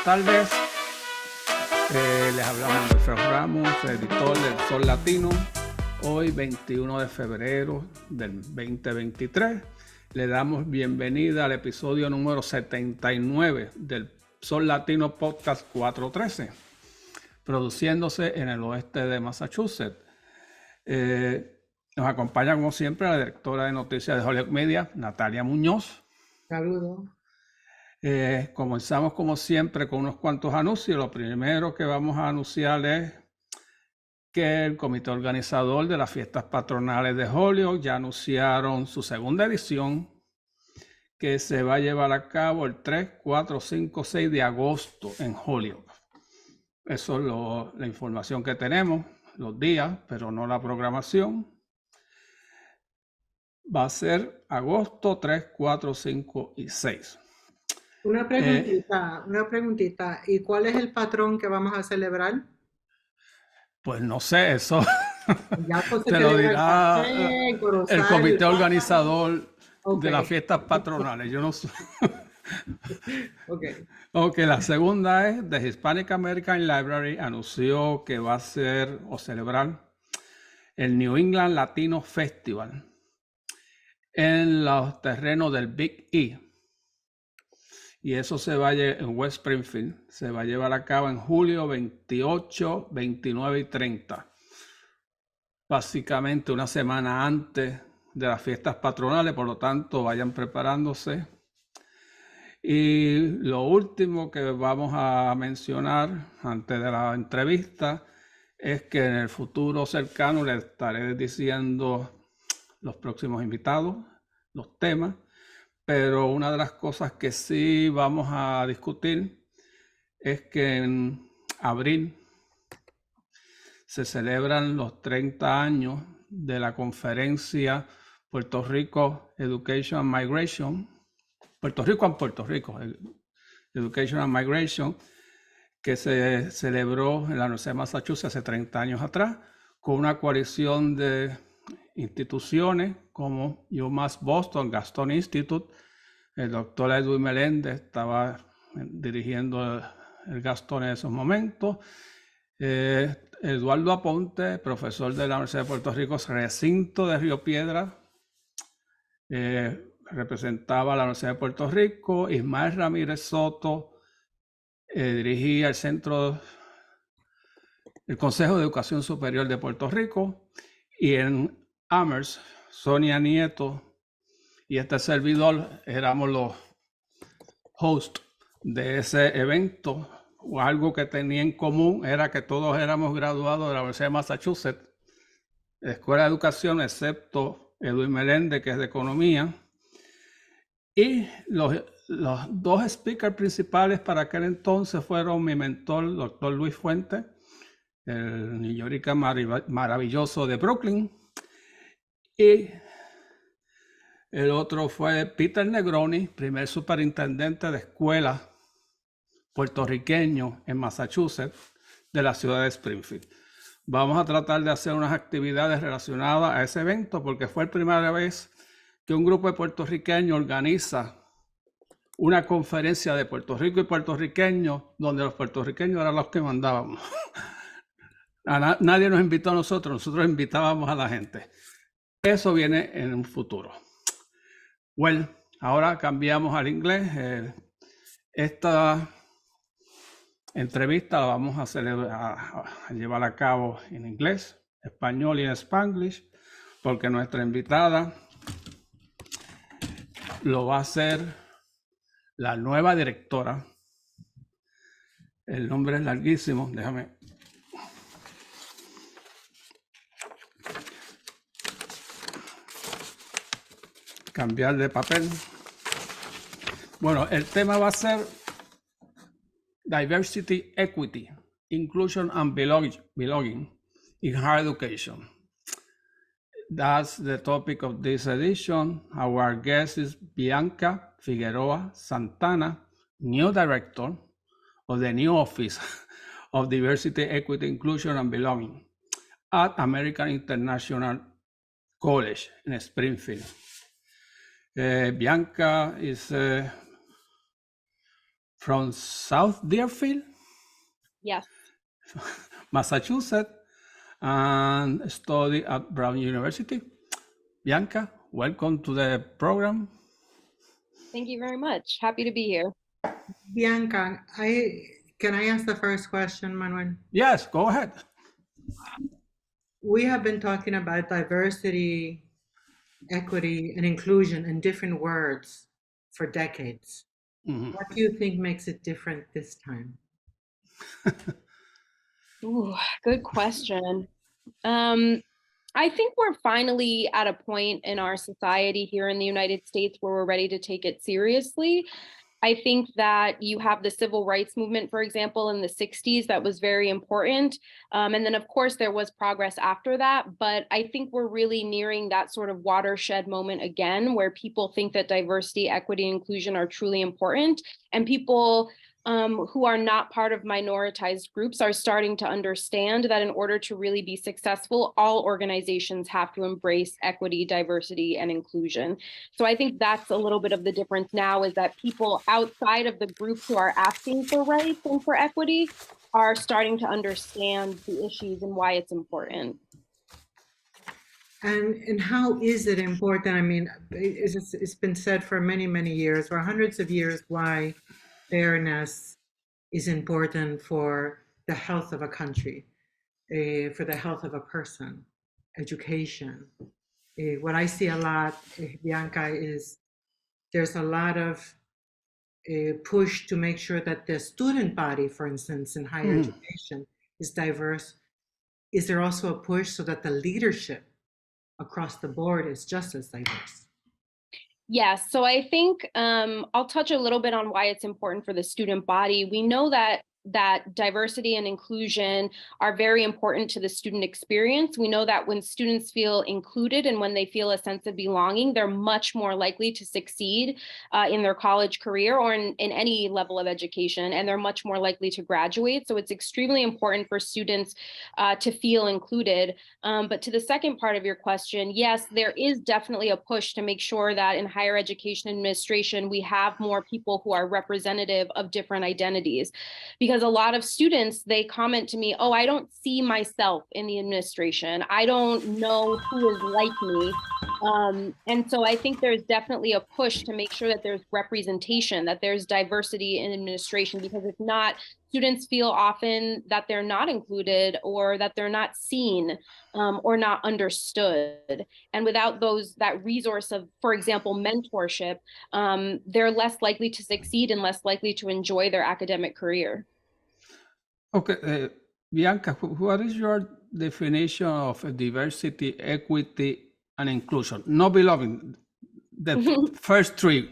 tardes. Les hablamos de Fred Ramos, editor del Sol Latino. Hoy, 21 de febrero del 2023, le damos bienvenida al episodio número 79 del Sol Latino Podcast 413, produciéndose en el oeste de Massachusetts. Nos acompaña, como siempre, la directora de noticias de Hollywood Media, Natalia Muñoz. Saludos. Comenzamos, como siempre, con unos cuantos anuncios. Lo primero que vamos a anunciar es que el comité organizador de las fiestas patronales de Holyoke ya anunciaron su segunda edición, que se va a llevar a cabo el 3, 4, 5, 6 de agosto en Holyoke. Eso es la información que tenemos, los días, pero no la programación. Va a ser agosto 3, 4, 5 y 6. Una preguntita. ¿Y cuál es el patrón que vamos a celebrar? Pues no sé, eso Ya te lo dirá el comité organizador de las fiestas patronales. Yo no sé. Ok, la segunda es The Hispanic American Library anunció que va a ser o celebrar el New England Latino Festival en los terrenos del Big E. Y eso se va a llevar en West Springfield. Se va a llevar a cabo en julio 28, 29 y 30. Básicamente una semana antes de las fiestas patronales, por lo tanto vayan preparándose. Y lo último que vamos a mencionar antes de la entrevista es que en el futuro cercano les estaré diciendo los próximos invitados, los temas. Pero una de las cosas que sí vamos a discutir es que en abril se celebran los 30 años de la conferencia Puerto Rico Education and Migration, Puerto Rico, Education and Migration, que se celebró en la Universidad de Massachusetts hace 30 años atrás, con una coalición de instituciones como UMass Boston, Gaston Institute. El doctor Edwin Meléndez estaba dirigiendo el Gaston en esos momentos. Eduardo Aponte, profesor de la Universidad de Puerto Rico, recinto de Río Piedra, representaba a la Universidad de Puerto Rico. Ismael Ramírez Soto dirigía el Consejo de Educación Superior de Puerto Rico, y en Amherst, Sonia Nieto y este servidor éramos los hosts de ese evento. O algo que tenía en común era que todos éramos graduados de la Universidad de Massachusetts, Escuela de Educación, excepto Edwin Meléndez, que es de Economía. Y los dos speakers principales para aquel entonces fueron mi mentor, el doctor Luis Fuentes, el newyorista maravilloso de Brooklyn, y el otro fue Peter Negroni, primer superintendente de escuela puertorriqueño en Massachusetts, de la ciudad de Springfield. Vamos a tratar de hacer unas actividades relacionadas a ese evento, porque fue la primera vez que un grupo de puertorriqueños organiza una conferencia de Puerto Rico y puertorriqueños, donde los puertorriqueños eran los que mandábamos. Nadie nos invitó a nosotros invitábamos a la gente. Eso viene en un futuro. Bueno, ahora cambiamos al inglés. Esta entrevista la vamos a llevar a cabo en inglés, español y en Spanglish, porque nuestra invitada lo va a hacer la nueva directora. El nombre es larguísimo, déjame. Cambiar de papel. Bueno, el tema va a ser Diversity, Equity, Inclusion and Belonging in Higher Education. That's the topic of this edition. Our guest is Bianca Figueroa-Santana, new director of the new Office of Diversity, Equity, Inclusion and Belonging at American International College in Springfield. Bianca is from South Deerfield, Yes. Massachusetts, and study at Brown University. Bianca, welcome to the program. Thank you very much. Happy to be here. Bianca, can I ask the first question, Manuel? Yes, go ahead. We have been talking about diversity, equity, and inclusion in different words for decades. Mm-hmm. What do you think makes it different this time? Ooh, good question. I think we're finally at a point in our society here in the United States where we're ready to take it seriously. I think that you have the civil rights movement, for example, in the 60s, that was very important. And then, of course, there was progress after that. But I think we're really nearing that sort of watershed moment again, where people think that diversity, equity, and inclusion are truly important. And people who are not part of minoritized groups are starting to understand that in order to really be successful, all organizations have to embrace equity, diversity, and inclusion. So I think that's a little bit of the difference now, is that people outside of the groups who are asking for rights and for equity are starting to understand the issues and why it's important. And how is it important? I mean, it's been said for many, many years, for hundreds of years, why fairness is important for the health of a country, for the health of a person, education. What I see a lot, Bianca, is there's a lot of push to make sure that the student body, for instance, in higher education is diverse. Is there also a push so that the leadership across the board is just as diverse? Yes, so I think I'll touch a little bit on why it's important for the student body. We know that diversity and inclusion are very important to the student experience. We know that when students feel included and when they feel a sense of belonging, they're much more likely to succeed in their college career or in any level of education, and they're much more likely to graduate. So it's extremely important for students to feel included. But to the second part of your question, yes, there is definitely a push to make sure that in higher education administration, we have more people who are representative of different identities. Because a lot of students, they comment to me, oh, I don't see myself in the administration. I don't know who is like me. And so I think there's definitely a push to make sure that there's representation, that there's diversity in administration, because if not, students feel often that they're not included or that they're not seen or not understood. And without that resource of, for example, mentorship, they're less likely to succeed and less likely to enjoy their academic career. Okay, Bianca, what is your definition of diversity, equity, and inclusion? No belonging, the first three.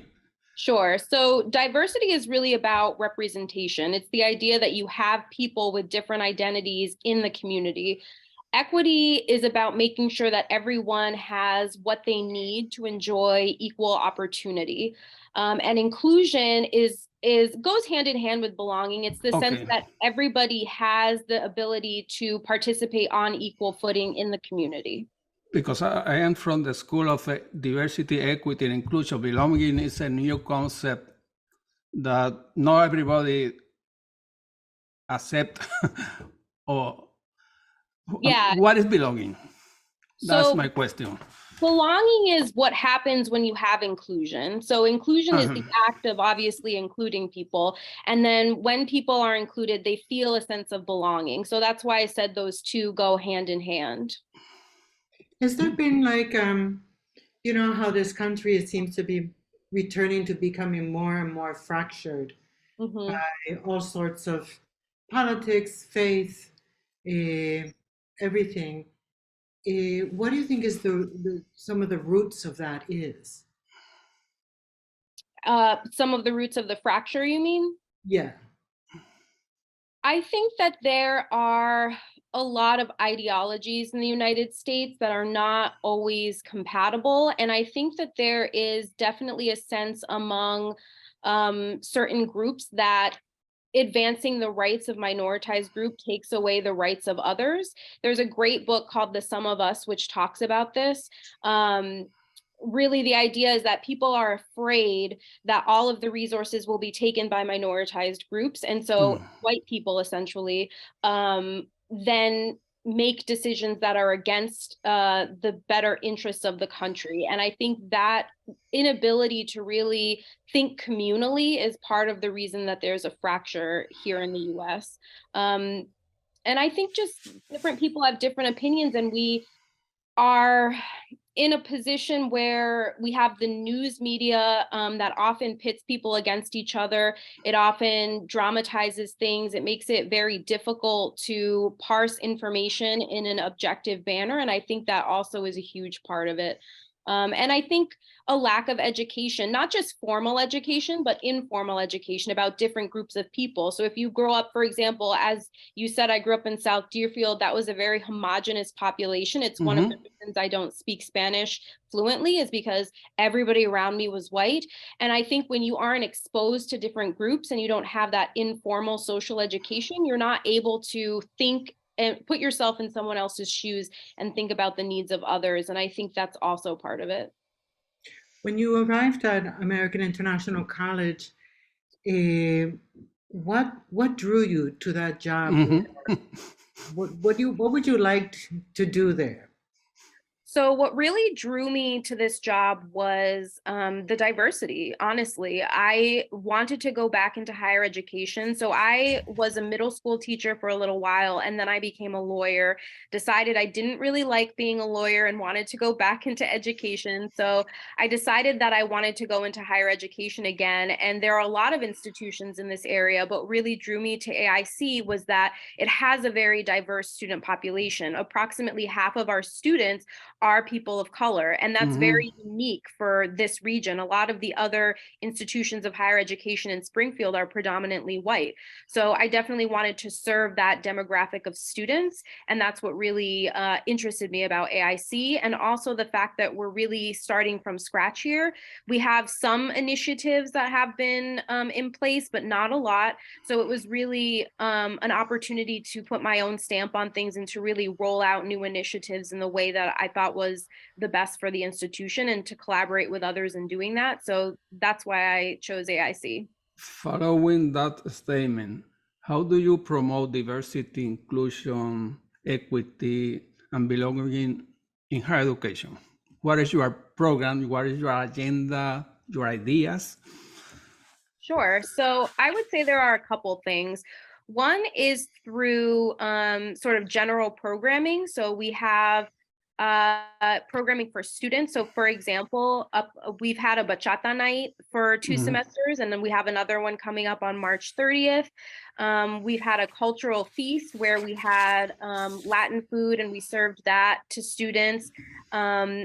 Sure. So diversity is really about representation. It's the idea that you have people with different identities in the community. Equity is about making sure that everyone has what they need to enjoy equal opportunity. And inclusion goes hand in hand with belonging. It's the sense that everybody has the ability to participate on equal footing in the community. Because I am from the School of Diversity, Equity, and Inclusion. Belonging is a new concept that not everybody accept. Or yeah, what is belonging? That's my question. Belonging is what happens when you have inclusion. So inclusion is the act of obviously including people. And then when people are included, they feel a sense of belonging. So that's why I said those two go hand in hand. Has there been like, you know, how this country, it seems to be returning to becoming more and more fractured by all sorts of politics, faith, everything. What do you think is some of the roots of that is? Some of the roots of the fracture, you mean? Yeah. I think that there are a lot of ideologies in the United States that are not always compatible. And I think that there is definitely a sense among certain groups that advancing the rights of minoritized group takes away the rights of others. There's a great book called The Sum of Us, which talks about this. really the idea is that people are afraid that all of the resources will be taken by minoritized groups. And so white people essentially then make decisions that are against the better interests of the country. And I think that inability to really think communally is part of the reason that there's a fracture here in the US. And I think just different people have different opinions, and we are in a position where we have the news media that often pits people against each other. It often dramatizes things. It makes it very difficult to parse information in an objective manner. And I think that also is a huge part of it. And I think a lack of education, not just formal education, but informal education about different groups of people. So if you grow up, for example, as you said, I grew up in South Deerfield, that was a very homogenous population. It's one of the reasons I don't speak Spanish fluently, is because everybody around me was white. And I think when you aren't exposed to different groups and you don't have that informal social education, you're not able to think and put yourself in someone else's shoes and think about the needs of others. And I think that's also part of it. When you arrived at American International College, what drew you to that job? What would you like to do there? So what really drew me to this job was the diversity. Honestly, I wanted to go back into higher education. So I was a middle school teacher for a little while, and then I became a lawyer, decided I didn't really like being a lawyer and wanted to go back into education. So I decided that I wanted to go into higher education again. And there are a lot of institutions in this area, but really drew me to AIC was that it has a very diverse student population. Approximately half of our students are people of color, and that's very unique for this region. A lot of the other institutions of higher education in Springfield are predominantly white. So I definitely wanted to serve that demographic of students, and that's what really interested me about AIC, and also the fact that we're really starting from scratch here. We have some initiatives that have been in place, but not a lot. So it was really an opportunity to put my own stamp on things and to really roll out new initiatives in the way that I thought was the best for the institution, and to collaborate with others in doing that. So that's why I chose AIC. Following that statement, how do you promote diversity, inclusion, equity, and belonging in higher education? What is your program? What is your agenda, your ideas? Sure. So I would say there are a couple things. One is through sort of general programming. So we have programming for students. So for example, we've had a bachata night for 2 semesters, and then we have another one coming up on March 30th. We've had a cultural feast where we had Latin food, and we served that to students.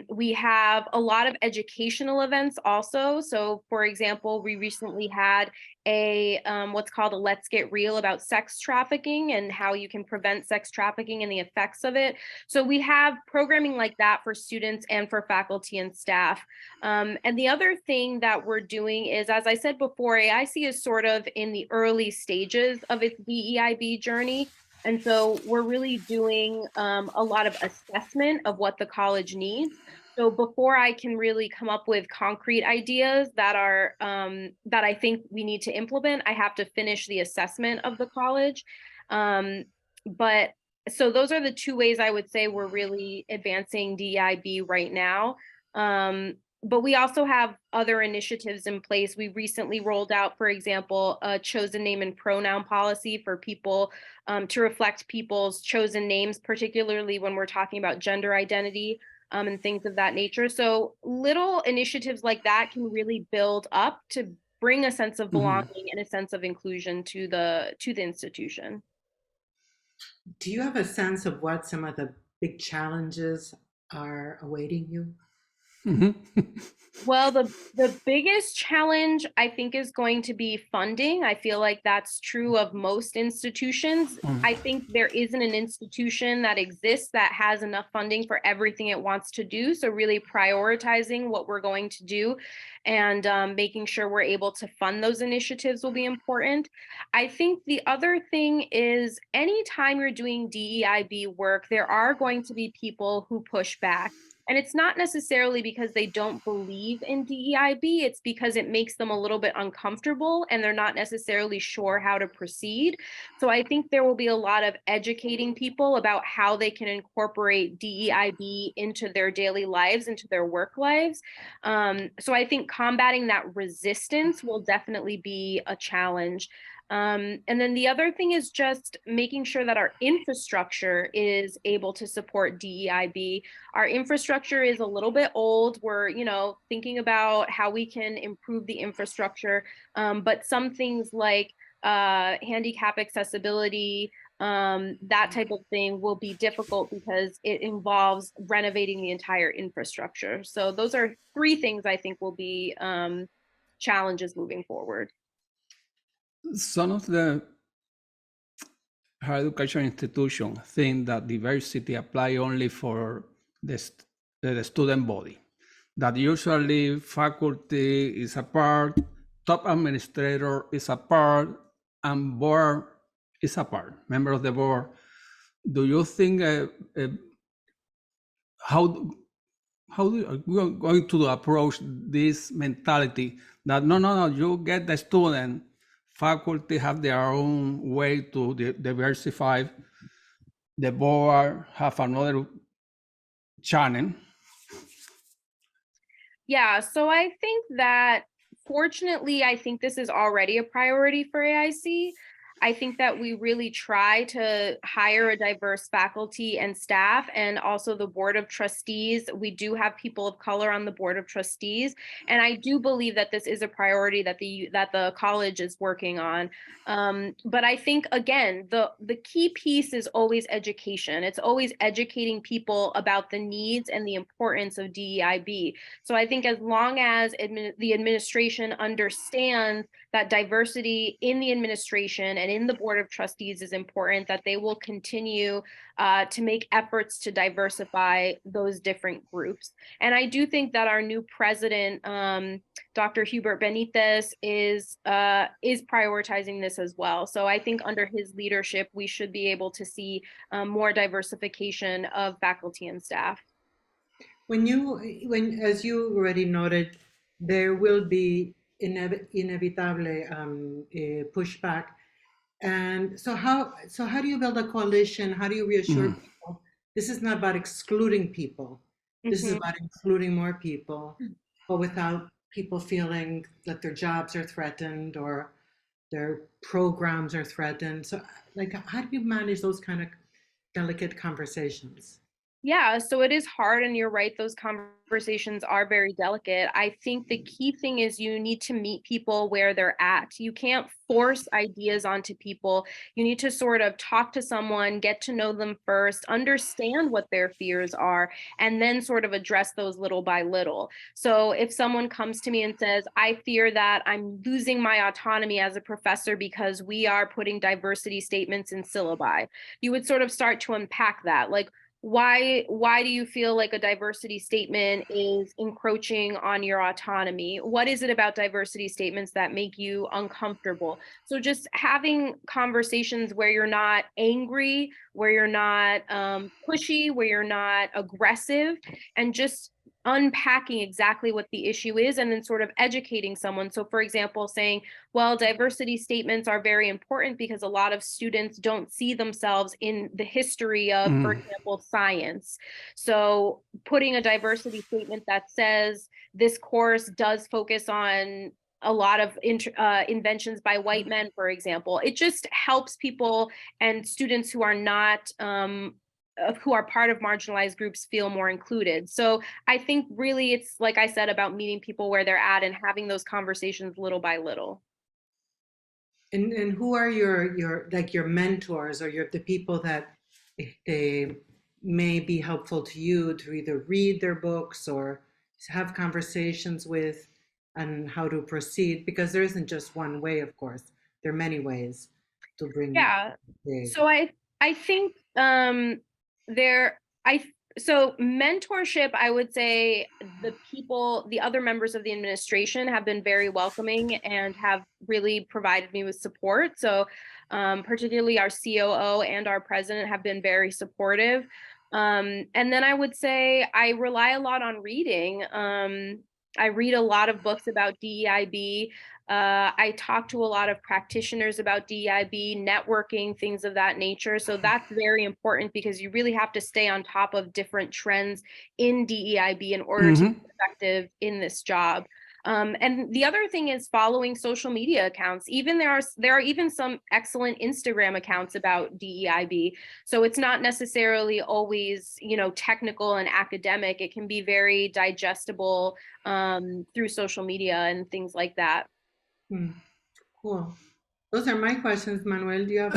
We have a lot of educational events also. So for example, we recently had a what's called a Let's Get Real about sex trafficking and how you can prevent sex trafficking and the effects of it. So we have programming like that for students and for faculty and staff. And the other thing that we're doing is, as I said before, AIC is sort of in the early stages of its DEIB journey. And so we're really doing a lot of assessment of what the college needs. So before I can really come up with concrete ideas that are that I think we need to implement, I have to finish the assessment of the college. But so those are the two ways I would say we're really advancing DEIB right now. But we also have other initiatives in place. We recently rolled out, for example, a chosen name and pronoun policy for people to reflect people's chosen names, particularly when we're talking about gender identity and things of that nature. So little initiatives like that can really build up to bring a sense of belonging and a sense of inclusion to the institution. Do you have a sense of what some of the big challenges are awaiting you? Well, the biggest challenge I think is going to be funding. I feel like that's true of most institutions. I think there isn't an institution that exists that has enough funding for everything it wants to do. So really prioritizing what we're going to do and making sure we're able to fund those initiatives will be important. I think the other thing is anytime you're doing DEIB work, there are going to be people who push back. And it's not necessarily because they don't believe in DEIB, it's because it makes them a little bit uncomfortable and they're not necessarily sure how to proceed. So I think there will be a lot of educating people about how they can incorporate DEIB into their daily lives, into their work lives. So I think combating that resistance will definitely be a challenge. And then the other thing is just making sure that our infrastructure is able to support DEIB. Our infrastructure is a little bit old. We're, thinking about how we can improve the infrastructure. But some things like handicap accessibility, that type of thing will be difficult because it involves renovating the entire infrastructure. So those are three things I think will be challenges moving forward. Some of the higher education institutions think that diversity apply only for the student body, that usually faculty is a part, top administrator is a part, and board is a part, member of the board. Do you think how are we going to approach this mentality that no, you get the student, faculty have their own way to diversify, the board have another channel? Yeah, so I think that fortunately, I think this is already a priority for AIC. I think that we really try to hire a diverse faculty and staff, and also the board of trustees. We do have people of color on the board of trustees, and I do believe that this is a priority that the college is working on. But I think, again, the key piece is always education. It's always educating people about the needs and the importance of DEIB. So I think as long as the administration understands that diversity in the administration and in the board of trustees is important, that they will continue to make efforts to diversify those different groups. And I do think that our new president, Dr. Hubert Benitez, is prioritizing this as well. So I think under his leadership, we should be able to see more diversification of faculty and staff. As you already noted, there will be inevitable pushback. And so how do you build a coalition? How do you reassure people? This is not about excluding people. This is about including more people, but without people feeling that their jobs are threatened or their programs are threatened. So how do you manage those kind of delicate conversations? Yeah, so it is hard, and you're right, those conversations are very delicate. I think the key thing is you need to meet people where they're at. You can't force ideas onto people. You need to sort of talk to someone, get to know them first, understand what their fears are, and then sort of address those little by little. So if someone comes to me and says, I fear that I'm losing my autonomy as a professor because we are putting diversity statements in syllabi, you would sort of start to unpack that. Like, why do you feel like a diversity statement is encroaching on your autonomy? What is it about diversity statements that make you uncomfortable? So just having conversations where you're not angry, where you're not pushy, where you're not aggressive, and just unpacking exactly what the issue is, and then sort of educating someone. So for example, saying, well, diversity statements are very important because a lot of students don't see themselves in the history of, for example, science. So putting a diversity statement that says this course does focus on a lot of inventions by white men, for example, it just helps people and students who are not who are part of marginalized groups feel more included. So I think really it's, like I said, about meeting people where they're at and having those conversations little by little. And who are your mentors or the people that may be helpful to you to either read their books or have conversations with, and how to proceed? Because there isn't just one way, of course. There are many ways to bring. Yeah. So I think so mentorship, I would say the other members of the administration have been very welcoming and have really provided me with support. So particularly our COO and our president have been very supportive. And then I would say I rely a lot on reading. I read a lot of books about DEIB. I talk to a lot of practitioners about DEIB, networking, things of that nature. So that's very important because you really have to stay on top of different trends in DEIB in order to be effective in this job. And the other thing is following social media accounts. Even there are even some excellent Instagram accounts about DEIB. So it's not necessarily always, technical and academic. It can be very digestible through social media and things like that. Cool. Those are my questions, Manuel. Do you have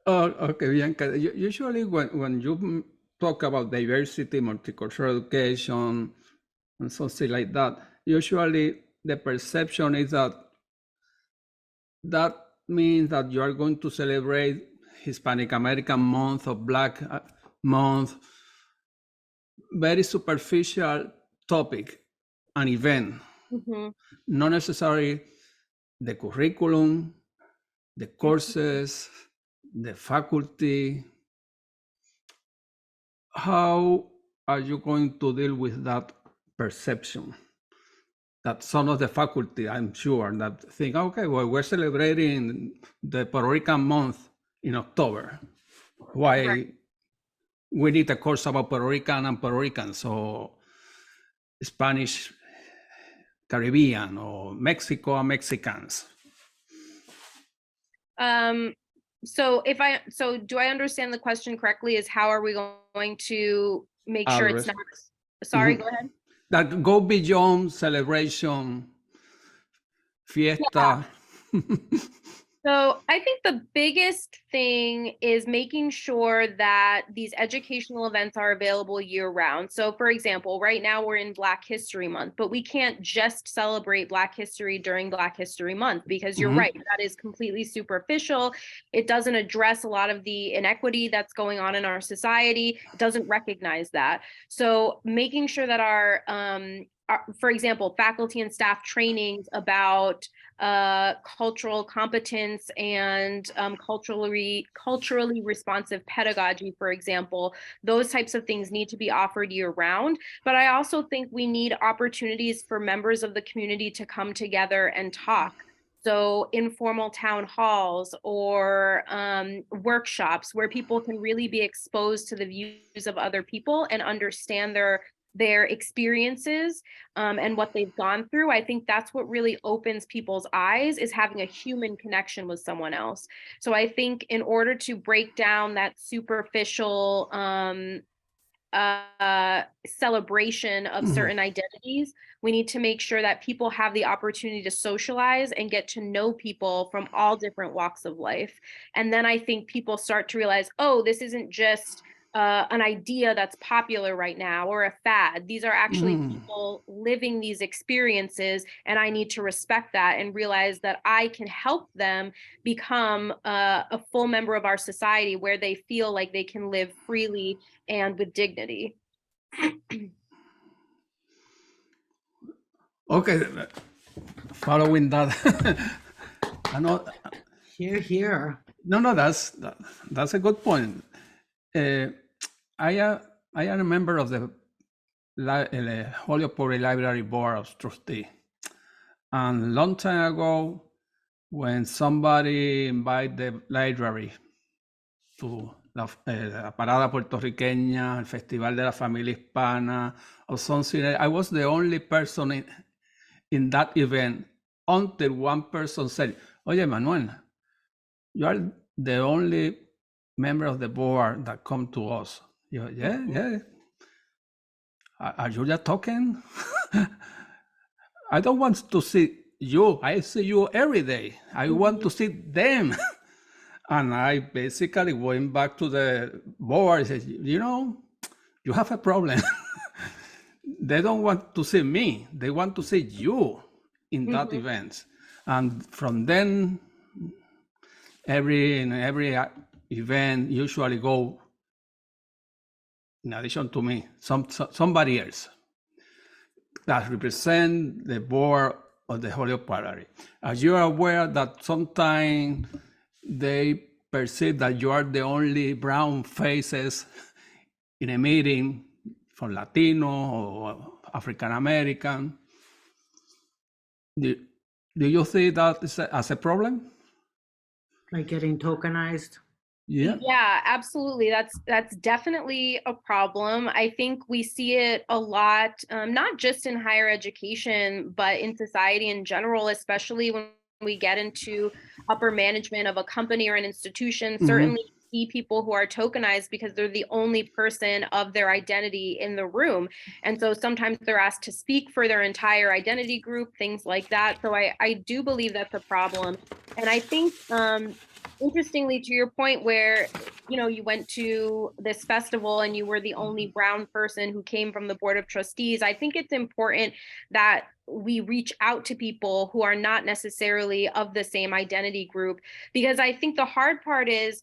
other? Okay, Bianca. Usually when you talk about diversity, multicultural education, and something like that, usually the perception is that means that you are going to celebrate Hispanic American month or Black month. Very superficial topic, an event, not necessarily the curriculum, the courses, the faculty. How are you going to deal with that perception? That some of the faculty, I'm sure, that think, okay, well, we're celebrating the Puerto Rican month in October. Why? Right. We need a course about Puerto Rican and Puerto Ricans, or Spanish Caribbean, or Mexico and Mexicans. So do I understand the question correctly? Is how are we going to make sure it's not? Sorry, go ahead. That go beyond celebration, fiesta. Yeah. So I think the biggest thing is making sure that these educational events are available year round. So for example, right now we're in Black History Month, but we can't just celebrate Black history during Black History Month because you're right, that is completely superficial. It doesn't address a lot of the inequity that's going on in our society. It doesn't recognize that. So making sure that our for example, faculty and staff trainings about cultural competence and culturally responsive pedagogy, for example, those types of things need to be offered year round. But I also think we need opportunities for members of the community to come together and talk. So informal town halls or workshops where people can really be exposed to the views of other people and understand their experiences and what they've gone through. I think that's what really opens people's eyes, is having a human connection with someone else. So I think in order to break down that superficial celebration of certain identities, we need to make sure that people have the opportunity to socialize and get to know people from all different walks of life. And then I think people start to realize, oh, this isn't just an idea that's popular right now or a fad. These are actually people living these experiences, and I need to respect that and realize that I can help them become a full member of our society where they feel like they can live freely and with dignity. Okay, following that, I know. Here. No, that's a good point. I am a member of the Holyoke Public Library Board of Trustees. And long time ago, when somebody invited the library to la parada puertorriqueña, el Festival de la Familia Hispana, or something, I was the only person in that event until one person said, "Oye, Manuel, you are the only member of the board that come to us." Yeah. Are you just talking? I don't want to see you. I see you every day. I want to see them. And I basically went back to the board and said, you have a problem. They don't want to see me. They want to see you in that event. And from then, every event usually go, in addition to me, somebody else that represent the board of the Holyoke Library. As you are aware that sometimes they perceive that you are the only brown faces in a meeting for Latino or African American. Do you see that as a problem? Like getting tokenized? Yeah, absolutely. That's definitely a problem. I think we see it a lot, not just in higher education, but in society in general, especially when we get into upper management of a company or an institution. Certainly see people who are tokenized because they're the only person of their identity in the room. And so sometimes they're asked to speak for their entire identity group, things like that. So I do believe that's a problem. And I think, interestingly, to your point where, you went to this festival and you were the only brown person who came from the board of trustees, I think it's important that we reach out to people who are not necessarily of the same identity group, because I think the hard part is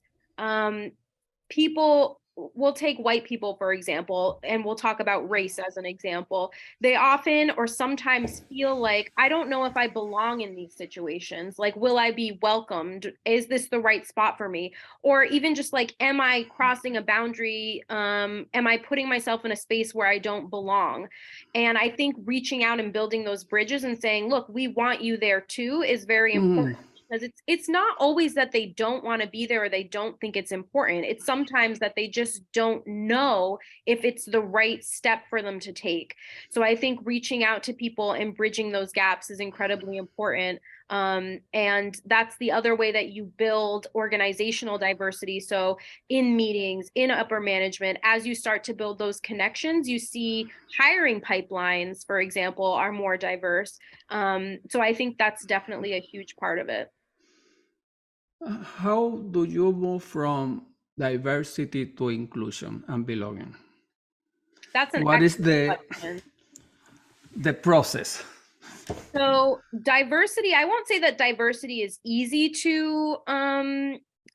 people we'll take white people, for example, and we'll talk about race as an example. They often or sometimes feel like, I don't know if I belong in these situations. Like, will I be welcomed? Is this the right spot for me? Or even just like, am I crossing a boundary? Am I putting myself in a space where I don't belong? And I think reaching out and building those bridges and saying, look, we want you there too, is very important. Because it's not always that they don't want to be there or they don't think it's important. It's sometimes that they just don't know if it's the right step for them to take. So I think reaching out to people and bridging those gaps is incredibly important. And that's the other way that you build organizational diversity. So in meetings, in upper management, as you start to build those connections, you see hiring pipelines, for example, are more diverse. So I think that's definitely a huge part of it. How do you move from diversity to inclusion and belonging? That's an What is excellent question. the process? So diversity, I won't say that diversity is easy to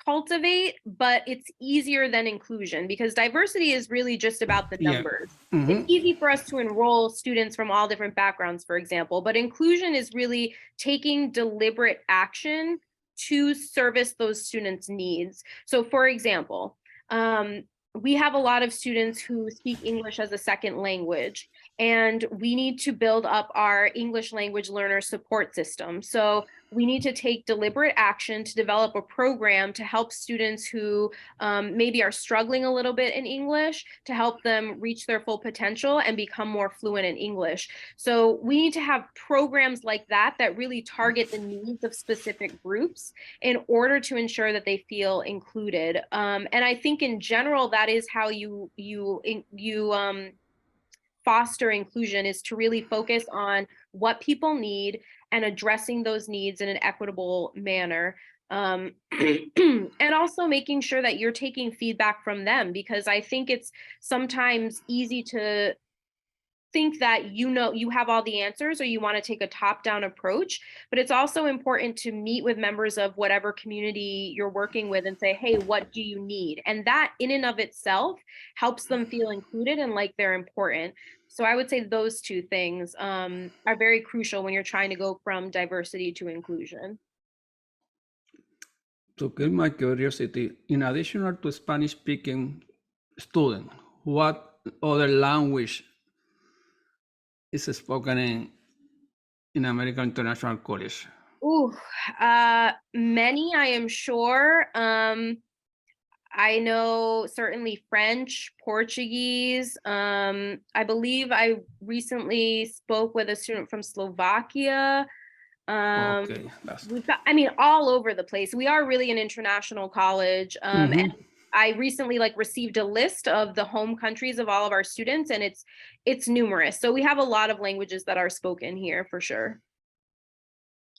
cultivate, but it's easier than inclusion, because diversity is really just about the numbers. It's easy for us to enroll students from all different backgrounds, for example, but inclusion is really taking deliberate action to service those students' needs. So for example, we have a lot of students who speak English as a second language, and we need to build up our English language learner support system. So we need to take deliberate action to develop a program to help students who maybe are struggling a little bit in English, to help them reach their full potential and become more fluent in English. So we need to have programs like that that really target the needs of specific groups in order to ensure that they feel included. And I think in general, that is how you foster inclusion, is to really focus on what people need and addressing those needs in an equitable manner. And also making sure that you're taking feedback from them, because I think it's sometimes easy to think that you have all the answers, or you want to take a top-down approach, but it's also important to meet with members of whatever community you're working with and say, hey, what do you need? And that in and of itself helps them feel included and like they're important. So I would say those two things are very crucial when you're trying to go from diversity to inclusion. To kill my curiosity, in addition to Spanish-speaking students, what other language is spoken in American International College? Many, I am sure. I know certainly French, Portuguese. I believe I recently spoke with a student from Slovakia. Okay, We've got, all over the place. We are really an international college. And I recently received a list of the home countries of all of our students, and it's numerous. So we have a lot of languages that are spoken here for sure.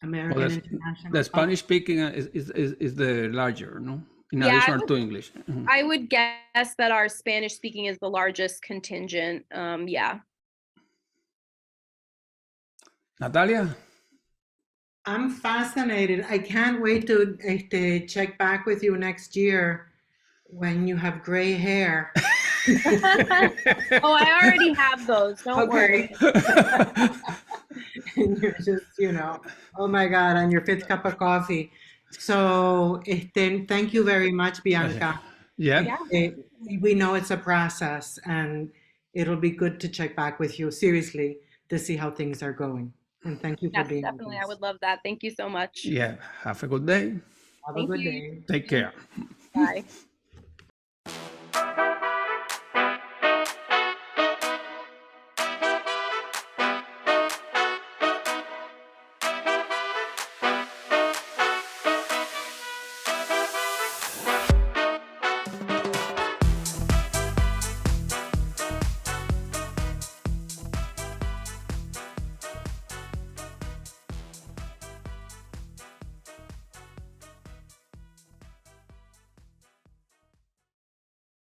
American International. The Spanish speaking is the larger, no? In addition to English. I would guess that our Spanish speaking is the largest contingent. Yeah. Natalia? I'm fascinated. I can't wait to check back with you next year when you have gray hair. Oh, I already have those. Don't worry. And you're just, oh my God, on your 5th cup of coffee. So, thank you very much, Bianca. Yeah. We know it's a process, and it'll be good to check back with you seriously to see how things are going. And thank you for Yes, being definitely. with I us. would love that. Thank you so much. Yeah. Have a good day. Have a Thank good you. day. Take care. Bye.